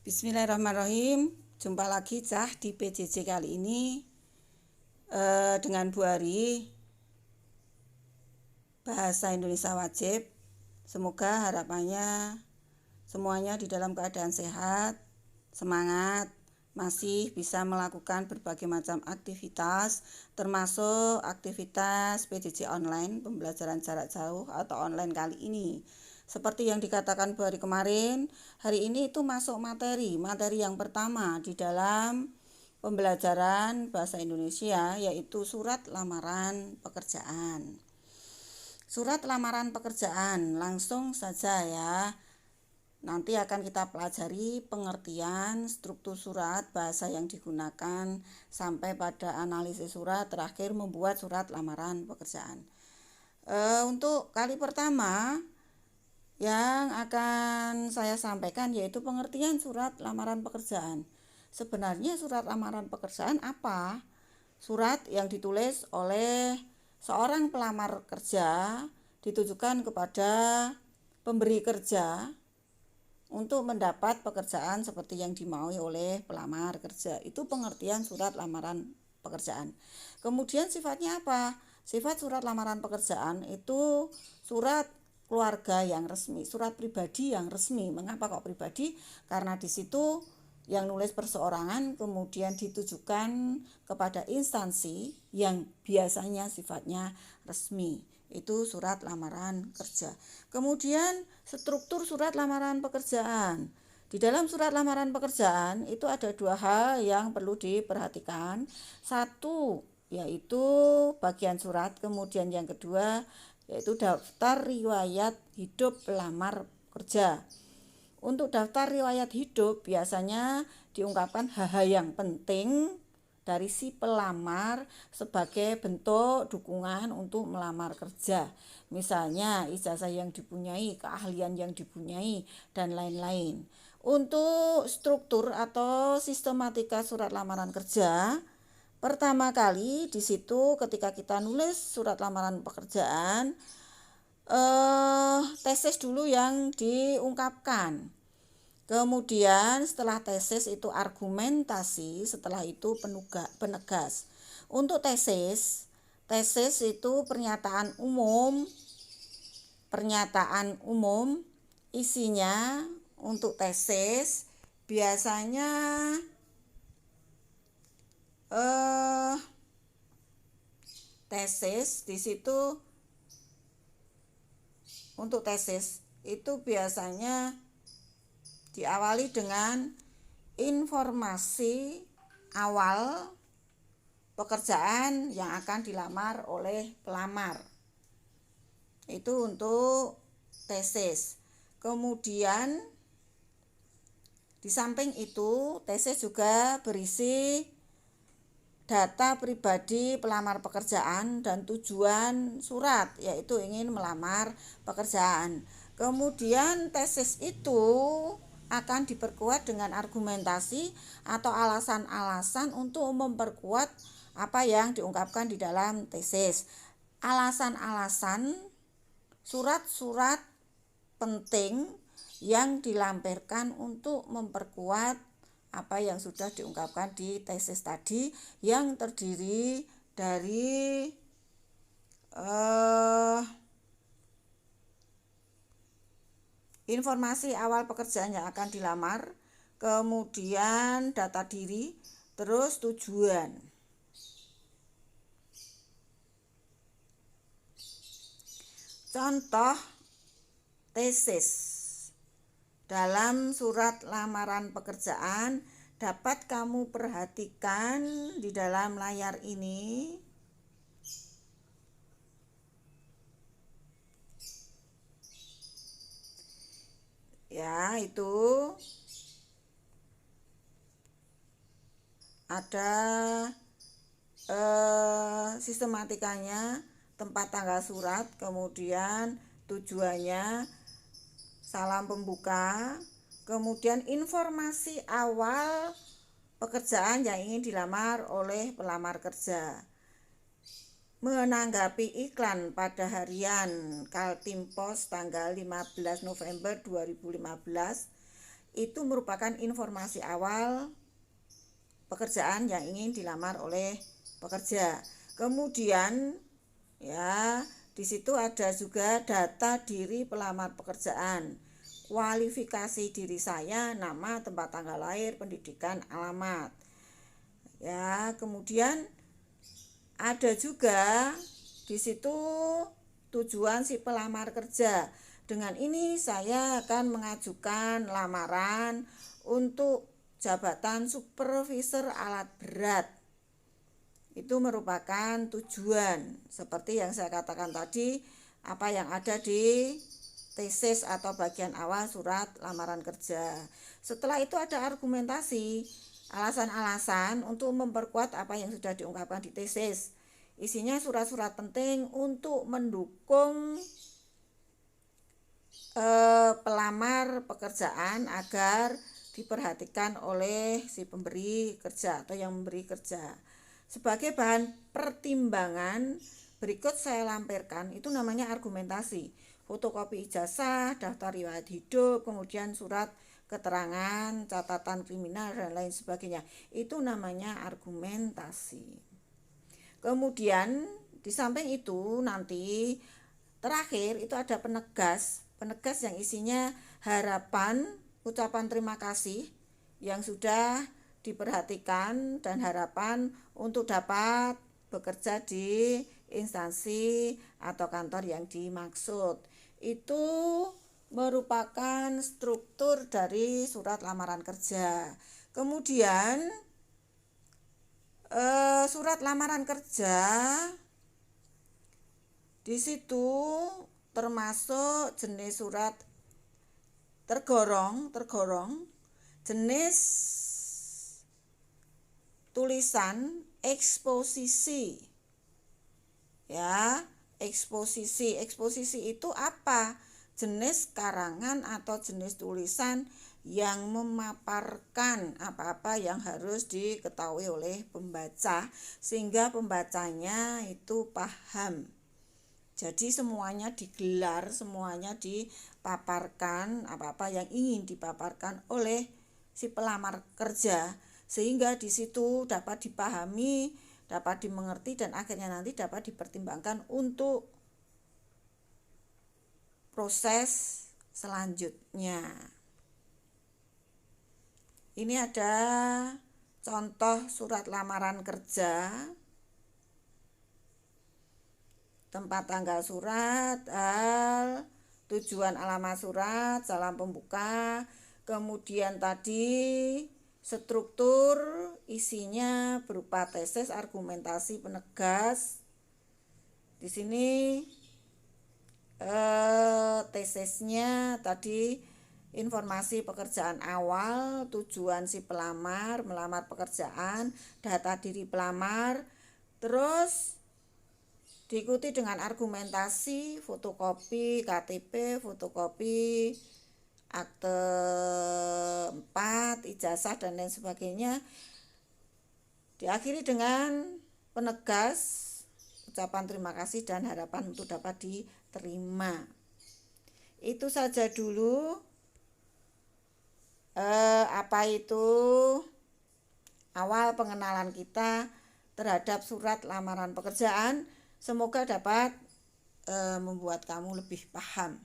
Bismillahirrahmanirrahim. Jumpa lagi Cah di PJJ kali ini dengan Bu Ari, Bahasa Indonesia Wajib. Semoga harapannya semuanya di dalam keadaan sehat, semangat, masih bisa melakukan berbagai macam aktivitas, termasuk aktivitas PJJ online, pembelajaran jarak jauh atau online kali ini. Seperti yang dikatakan Bu Hari kemarin, hari ini itu masuk materi yang pertama di dalam pembelajaran bahasa Indonesia, yaitu surat lamaran pekerjaan. Surat lamaran pekerjaan, langsung saja ya. Nanti akan kita pelajari pengertian, struktur surat, bahasa yang digunakan, sampai pada analisis surat, terakhir membuat surat lamaran pekerjaan. Untuk kali pertama yang akan saya sampaikan yaitu pengertian surat lamaran pekerjaan. Sebenarnya surat lamaran pekerjaan apa? Surat yang ditulis oleh seorang pelamar kerja ditujukan kepada pemberi kerja untuk mendapat pekerjaan seperti yang dimaui oleh pelamar kerja. Itu pengertian surat lamaran pekerjaan. Kemudian sifatnya apa? Sifat surat lamaran pekerjaan itu surat keluarga yang resmi, surat pribadi yang resmi. Mengapa kok pribadi? Karena di situ yang nulis perseorangan, kemudian ditujukan kepada instansi yang biasanya sifatnya resmi. Itu surat lamaran kerja. Kemudian struktur surat lamaran pekerjaan. Di dalam surat lamaran pekerjaan itu ada dua hal yang perlu diperhatikan. Satu, yaitu bagian surat. Kemudian yang kedua, yaitu daftar riwayat hidup pelamar kerja. Untuk daftar riwayat hidup biasanya diungkapkan hal-hal yang penting dari si pelamar sebagai bentuk dukungan untuk melamar kerja. Misalnya ijazah yang dipunyai, keahlian yang dipunyai, dan lain-lain. Untuk struktur atau sistematika surat lamaran kerja, pertama kali di situ ketika kita nulis surat lamaran pekerjaan, tesis dulu yang diungkapkan. Kemudian setelah tesis itu argumentasi, setelah itu penegas. Untuk tesis itu pernyataan umum isinya untuk tesis biasanya tesis di situ untuk tesis itu biasanya diawali dengan informasi awal pekerjaan yang akan dilamar oleh pelamar. Itu untuk tesis. Kemudian di samping itu tesis juga berisi data pribadi pelamar pekerjaan dan tujuan surat, yaitu ingin melamar pekerjaan. Kemudian tesis itu akan diperkuat dengan argumentasi atau alasan-alasan untuk memperkuat apa yang diungkapkan di dalam tesis. Alasan-alasan surat-surat penting yang dilampirkan untuk memperkuat apa yang sudah diungkapkan di tesis tadi, yang terdiri dari informasi awal pekerjaan yang akan dilamar, kemudian data diri, terus tujuan. Contoh tesis dalam surat lamaran pekerjaan dapat kamu perhatikan di dalam layar ini. Ya, itu ada sistematikanya, tempat tanggal surat, kemudian tujuannya, salam pembuka, kemudian informasi awal pekerjaan yang ingin dilamar oleh pelamar kerja. Menanggapi iklan pada harian Kaltim Pos tanggal 15 November 2015, itu merupakan informasi awal pekerjaan yang ingin dilamar oleh pekerja. Kemudian ya, di situ ada juga data diri pelamar pekerjaan, kualifikasi diri saya, nama, tempat tanggal lahir, pendidikan, alamat. Ya, kemudian ada juga di situ tujuan si pelamar kerja. Dengan ini saya akan mengajukan lamaran untuk jabatan supervisor alat berat. Itu merupakan tujuan seperti yang saya katakan tadi, apa yang ada di tesis atau bagian awal surat lamaran kerja. Setelah itu ada argumentasi, alasan-alasan untuk memperkuat apa yang sudah diungkapkan di tesis. Isinya surat-surat penting untuk mendukung pelamar pekerjaan agar diperhatikan oleh si pemberi kerja atau yang memberi kerja. Sebagai bahan pertimbangan, berikut saya lampirkan, itu namanya argumentasi. Fotokopi ijazah, daftar riwayat hidup, kemudian surat keterangan, catatan kriminal, dan lain sebagainya. Itu namanya argumentasi. Kemudian di samping itu nanti terakhir itu ada penegas yang isinya harapan, ucapan terima kasih yang sudah diperhatikan dan harapan untuk dapat bekerja di instansi atau kantor yang dimaksud. Itu merupakan struktur dari surat lamaran kerja. Kemudian surat lamaran kerja di situ termasuk jenis surat tergorong, jenis tulisan eksposisi. Ya, eksposisi itu apa? Jenis karangan atau jenis tulisan yang memaparkan apa-apa yang harus diketahui oleh pembaca sehingga pembacanya itu paham. Jadi semuanya digelar, semuanya dipaparkan, apa-apa yang ingin dipaparkan oleh si pelamar kerja sehingga di situ dapat dipahami, dapat dimengerti, dan akhirnya nanti dapat dipertimbangkan untuk proses selanjutnya. Ini ada contoh surat lamaran kerja. Tempat tanggal surat, tujuan alamat surat, salam pembuka, kemudian tadi struktur isinya berupa tesis, argumentasi, penegas. Di sini tesisnya tadi informasi pekerjaan awal, tujuan si pelamar, melamar pekerjaan, data diri pelamar, terus diikuti dengan argumentasi, fotokopi KTP, fotokopi akte 4, ijazah, dan lain sebagainya. Diakhiri dengan penegas, ucapan terima kasih dan harapan untuk dapat diterima. Itu saja dulu apa itu awal pengenalan kita terhadap surat lamaran pekerjaan. Semoga dapat membuat kamu lebih paham.